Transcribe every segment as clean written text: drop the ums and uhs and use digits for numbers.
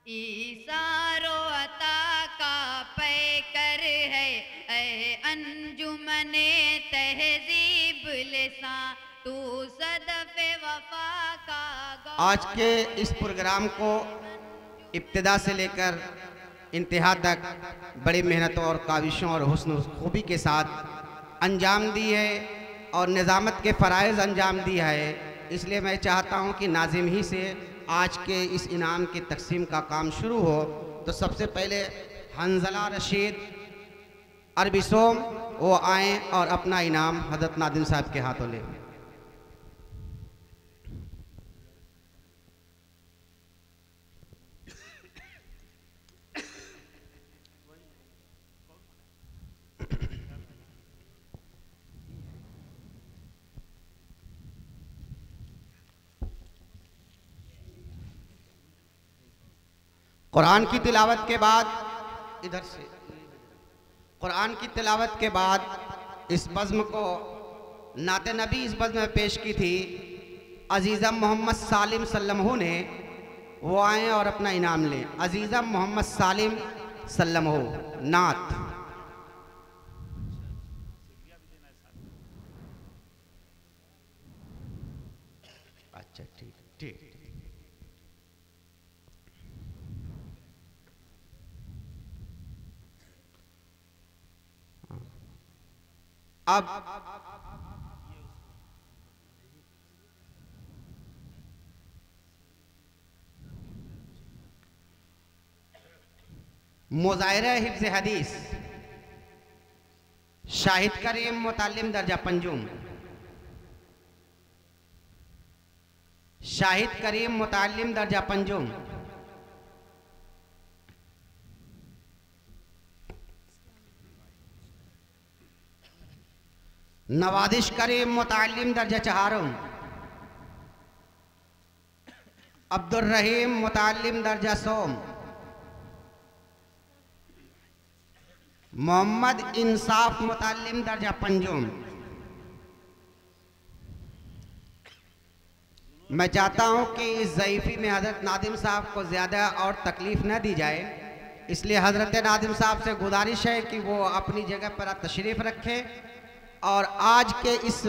ईसारो अता का पैकर है ऐ अंजुमने तहजीब लिसां तू सदफे वफा का। आज के इस प्रोग्राम को इब्तिदा से लेकर इंतहा तक बड़ी मेहनतों और काविशों और हुस्न खूबी के साथ अंजाम दी है और निज़ामत के फ़राइज़ अंजाम दिया है। इसलिए मैं चाहता हूं कि नाज़िम ही से आज के इस इनाम की तकसीम का काम शुरू हो। तो सबसे पहले हंजला रशीद अरबी सोम वो आएँ और अपना इनाम हज़रत नादिम साहब के हाथों लें। कुरान की तिलावत के बाद इधर से कुरान की तिलावत के बाद इस बज़्म को नाते नबी इस बज़्म में पेश की थी अजीज़म मोहम्मद सालिम सल्लमहू ने। वो आएँ और अपना इनाम लें। अजीज़म मोहम्मद सालिम सल्लमहू नात। अच्छा ठीक ठीक। अब मुज़ाहिरा हिफ्ज़ हदीस शाहिद करीम मुतालिम दर्जा पंजुम। शाहिद करीम मुतालिम दर्जा पंजुम। नवादिश करीम मुतालिम दर्जा चहारुम। अब्दुल रहीम मुतालिम दर्जा सोम। मोहम्मद इंसाफ मुतालिम दर्जा पंजुम। मैं चाहता हूं कि इस ज़ईफ़ी में हज़रत नादिम साहब को ज़्यादा और तकलीफ़ न दी जाए, इसलिए हज़रत नादिम साहब से गुजारिश है कि वो अपनी जगह पर तशरीफ़ रखें। और आज के इस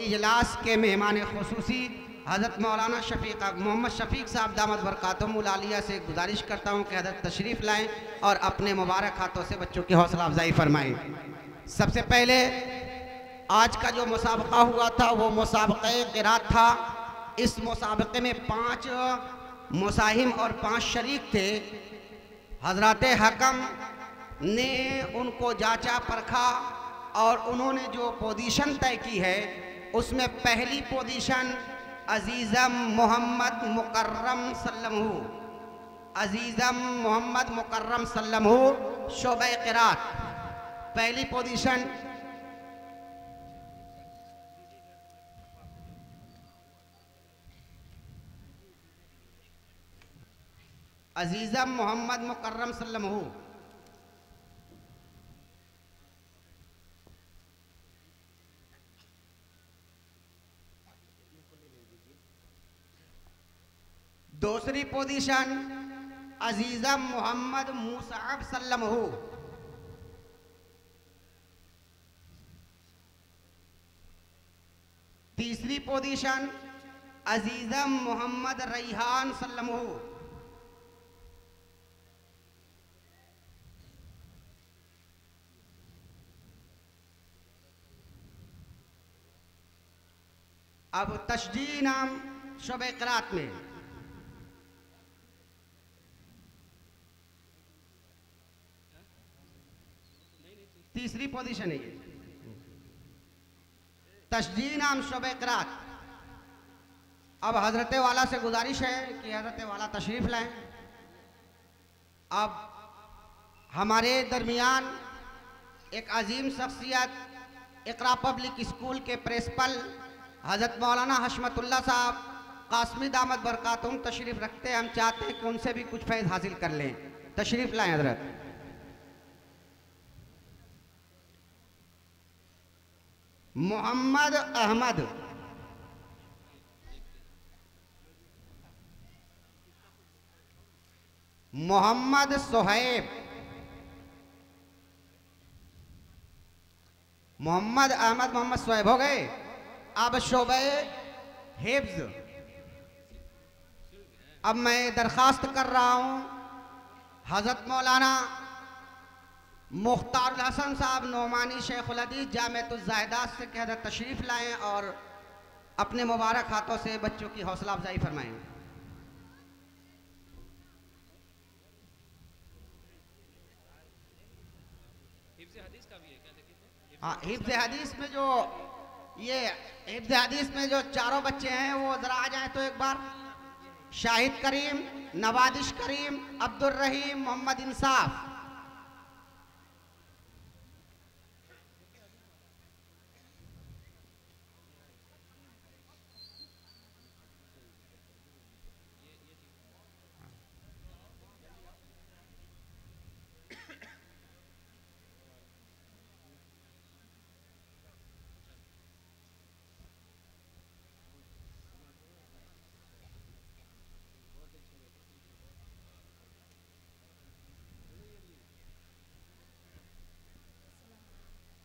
इजलास के मेहमान खुसूसी हज़रत मौलाना शफ़ीक मोहम्मद शफ़ीक साहब दामद बरकातुहुल आलिया से गुजारिश करता हूँ कि हज़रत तशरीफ़ लाएँ और अपने मुबारक हाथों से बच्चों की हौसला अफजाई फरमाएँ। सबसे पहले आज का जो मुसाबका हुआ था वो मुसाबक़े क़िरात था। इस मुसाबक़े में 5 मुसाहिम और 5 शरीक थे। हज़रत हकम ने उनको जांचा परखा और उन्होंने जो पोजीशन तय की है उसमें पहली पोजीशन अजीज़म मोहम्मद मुकर्रम सल्लमहू। अजीज़म मोहम्मद मुकर्रम सल्लमहू शोबे क़िरात पहली पोजीशन। अजीज़म मोहम्मद मुकर्रम सल्लमहू। दूसरी पोजीशन अजीज़म मोहम्मद मुसअब सल्लमहू। तीसरी पोजीशन अजीज़म मोहम्मद रैहान सल्लमहू। अब तशजी नाम शोबे क़िरात में तीसरी पोजीशन है ये तशजी नाम शोबे क़िरात। अब हज़रत वाला से गुजारिश है कि हज़रत वाला तशरीफ़ लाएं। अब हमारे दरमियान एक अजीम शख्सियत इक़रा पब्लिक स्कूल के प्रिंसिपल हज़रत मौलाना हशमतुल्लाह साहब कासमी दामद बरकातुहुम तशरीफ़ रखते हैं। हम चाहते हैं कि उनसे भी कुछ फैज़ हासिल कर लें। तशरीफ़ लाएं हज़रत। मोहम्मद अहमद। मोहम्मद सोहेब, मोहम्मद अहमद मोहम्मद सोहेब हो गए। अब शोबे हिफ्ज, अब मैं दरखास्त कर रहा हूं हजरत मौलाना मुख्तारुल हसन साहब नोमानी शेखुल हदीस जामिअतुल ज़ाहिदात से कि हजरत तशरीफ लाएं और अपने मुबारक हाथों से बच्चों की हौसला अफजाई फरमाएं। हाँ, हिफ्ज़ हदीस में जो ये हिफ्ज़ हदीस में जो चारों बच्चे हैं वो जरा आ जाए तो एक बार। शाहिद करीम, नवादिश करीम, अब्दुल रहीम, मोहम्मद इंसाफ।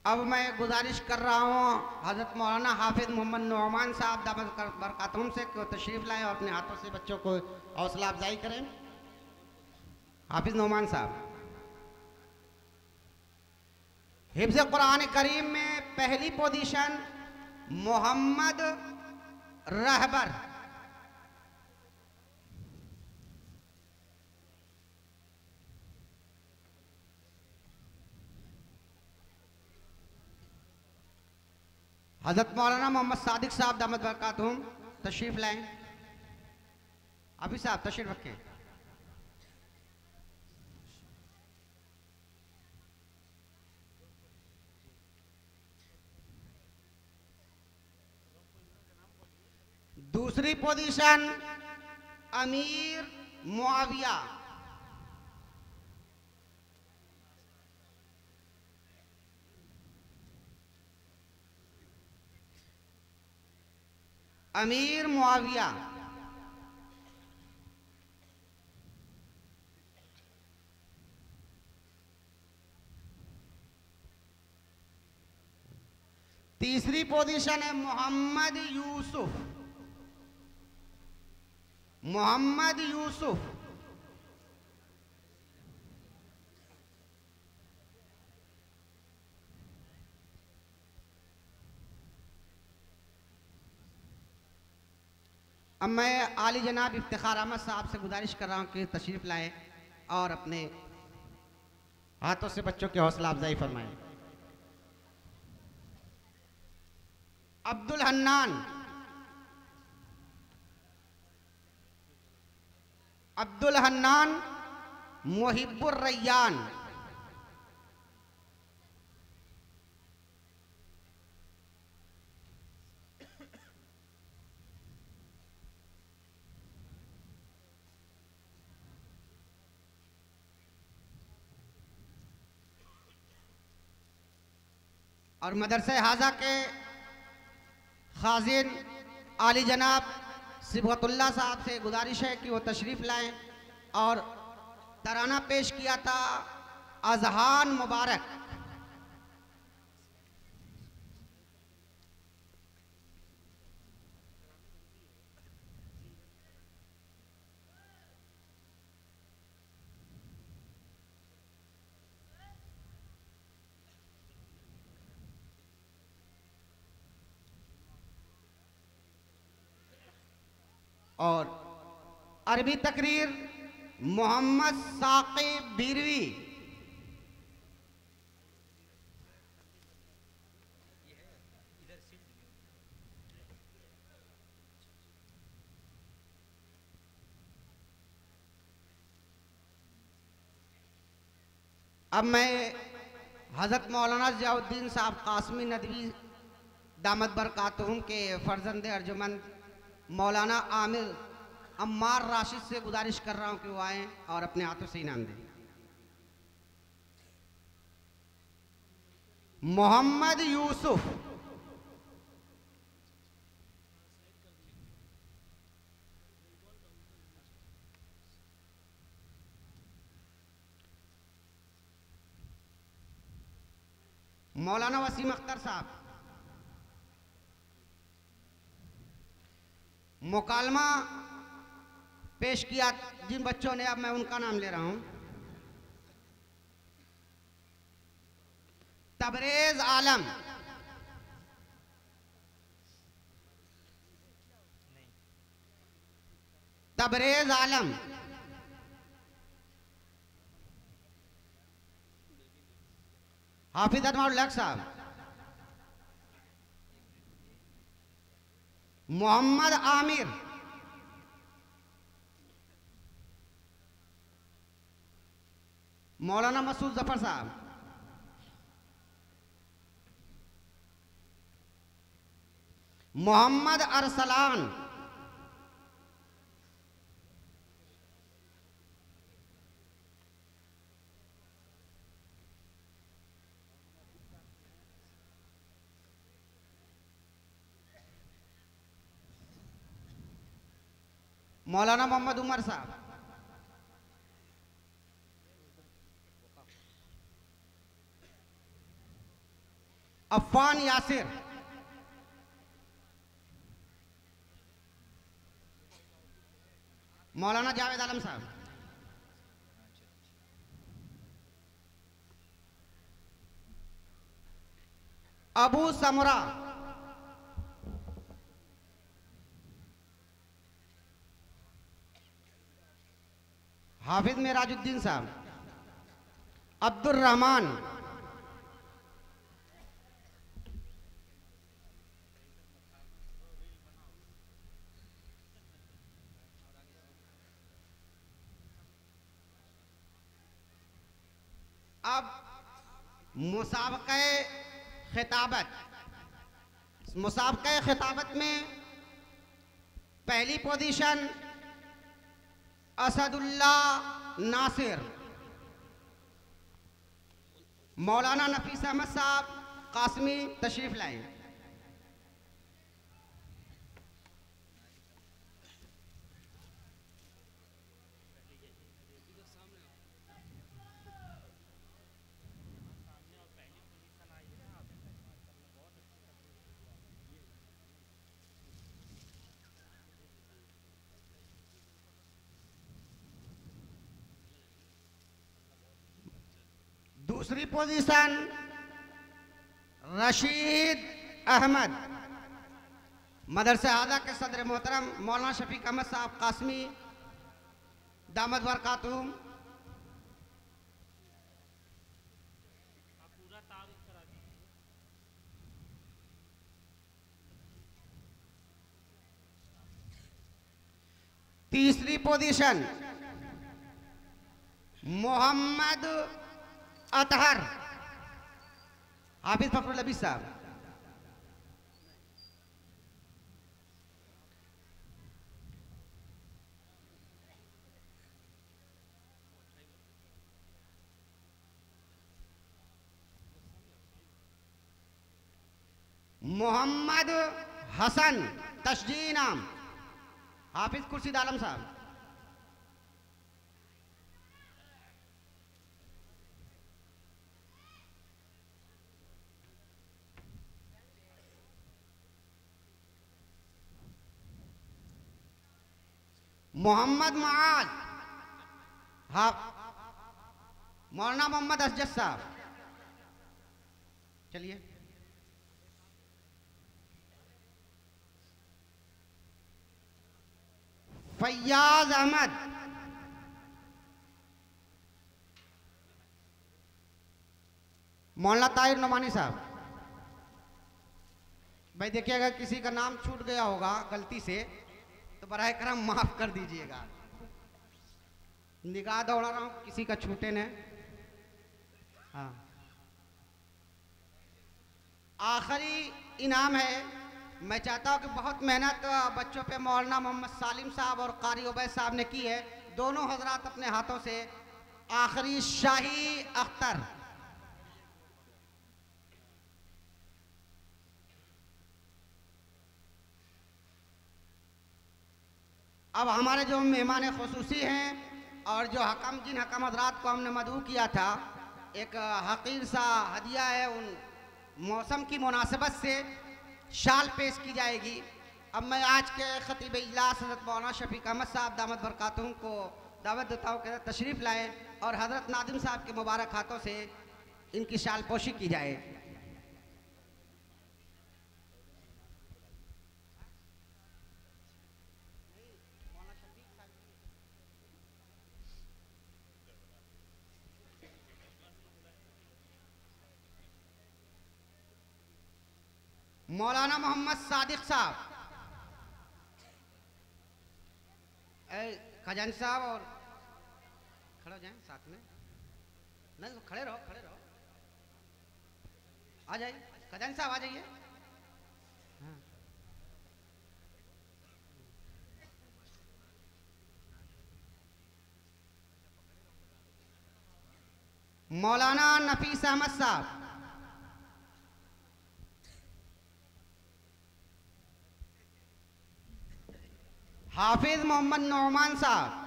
अब मैं गुजारिश कर रहा हूँ हज़रत मौलाना हाफिज़ मोहम्मद नौमान साहब दामद बरकातुहुम से कि वो तशरीफ़ लाएँ और अपने हाथों से बच्चों को हौसला अफजाई करें। हाफिज़ नौमान साहब। हिफ्ज़ कुरान करीम में पहली पोजीशन मोहम्मद रहबर। हज़रत मौलाना मोहम्मद सादिक साहब दामद बरकातुहुम तशरीफ़ लाएं। अभी साहब तशरीफ़ रखें। दूसरी पोजीशन अमीर मुआविया। अमीर मुआविया। तीसरी पोजीशन है मोहम्मद यूसुफ। मोहम्मद यूसुफ। अब मैं आली जनाब इफ्तिखार अहमद साहब से गुजारिश कर रहा हूँ कि तशरीफ़ लाएं और अपने हाथों से बच्चों की हौसला अफजाई फरमाएं। अब्दुल हन्नान। अब्दुल हन्नान मुहिब्बुर रैयान। और मदरसे हाजा के खाजिन आली जनाब सिबगतुल्लाह साहब से गुजारिश है कि वो तशरीफ़ लाएं और तराना पेश किया था अज़हान मुबारक। और अरबी तकरीर मोहम्मद साकिब बीरवी। अब मैं हज़रत मौलाना ज़ियाउद्दीन साहब कासमी नदवी दामद बरकातुहुम के फर्जंद अर्जुमन मौलाना आमिर अम्मार राशिद से गुजारिश कर रहा हूं कि वो आएँ और अपने हाथों से इनाम दें। मोहम्मद यूसुफ। मौलाना वसीम अख्तर साहब। मुकालमा पेश किया जिन बच्चों ने, अब मैं उनका नाम ले रहा हूं। तबरेज आलम, तबरेज आलम, हाफिज अदमाउल साहब, मोहम्मद आमिर, मौलाना मसूद जफर साहब, मोहम्मद अरसलान, मौलाना मोहम्मद उमर साहब, अफ़ान यासिर, मौलाना जावेद आलम साहब, अबू समरा, हाफिज मेराजुद्दीन साहब, अब्दुल रहमान, अब मुसाबक़े खिताबत। मुसाबक़े खिताबत में पहली पोजीशन असदुल्लाह नासिर, मौलाना नफीस अहमद साहब कासमी तशरीफ लाएं। दूसरी पोजीशन रशीद अहमद, मदरसे आज़ा के सदर मोहतरम मौलाना शफीक अहमद साहब कासमी दामद बरकातुहुम। तीसरी पोजीशन मोहम्मद अतहर, हाफिज फखरुल हबीब साहब। मोहम्मद हसन तशजी नाम, हाफिज खुर्शीद आलम साहब। मोहम्मद मुआज, हाँ, मौलाना मोहम्मद असजद साहब। चलिए। फैयाज अहमद, मौलाना ताहिर नुमानी साहब। भाई देखिए, अगर किसी का नाम छूट गया होगा गलती से तो बराए करम माफ कर दीजिएगा। निगाह दौड़ा रहा हूं, किसी का छूटे न। हाँ, आखिरी इनाम है। मैं चाहता हूं कि बहुत मेहनत बच्चों पे मौलाना मोहम्मद सालिम साहब और कारी उबैद साहब ने की है। दोनों हजरात अपने हाथों से आखिरी शाही अख्तर, अब हमारे जो मेहमान खुसूसी हैं और जो हकम, जिन हकम हजरात को हमने मदऊ किया था, एक हकीर सा हदिया है मौसम की मुनासिबत से शाल पेश की जाएगी। अब मैं आज के खतीब इजलास हज़रत मौलाना शफीक अहमद साहब दामद बरकातुहू को दावत देता हूँ कि तशरीफ़ लाएँ और हज़रत नादिम साहब के मुबारक हाथों से इनकी शाल पोशी की जाए। मौलाना मोहम्मद सादिक साहब, खजान साहब और खड़े हो जाएं साथ में। नहीं तो खड़े रहो, खड़े रहो, आ जाइए खजान साहब, आ जाइए। हाँ। मौलाना नफीस अहमद साहब, हाफिज मोहम्मद नौमान साहब,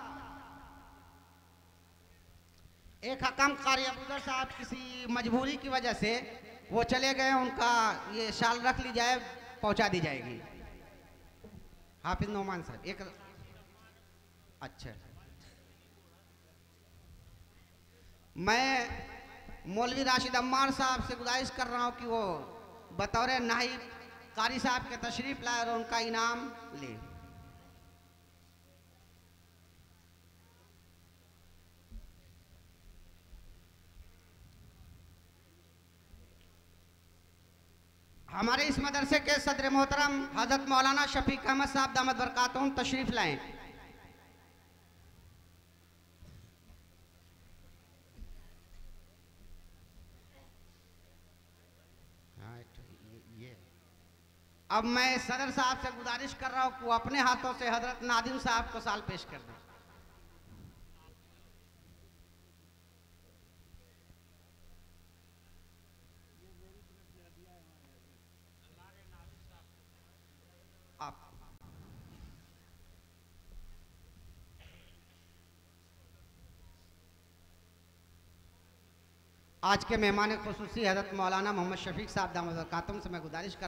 एक हकम कारी अबूदर साहब किसी मजबूरी की वजह से वो चले गए, उनका ये शाल रख ली जाए, पहुंचा दी जाएगी। हाफिज नौमान साहब एक, अच्छा। मैं मौलवी राशिद अम्मार साहब से गुजारिश कर रहा हूं कि वो बतौर नाहिब कारी साहब के तशरीफ लाए और उनका इनाम ले। हमारे इस मदरसे के सदर मोहतरम हजरत मौलाना शफीक अहमद साहब दामद बरकातुहू तशरीफ लाएं। अब मैं सदर साहब से गुजारिश कर रहा हूं कि वो अपने हाथों से हजरत नादिम साहब को साल पेश कर दें। आज के मेहमान खुसूसी हज़रत मौलाना मोहम्मद शफीक साहब दामद बरकातुहू से मैं गुजारिश कर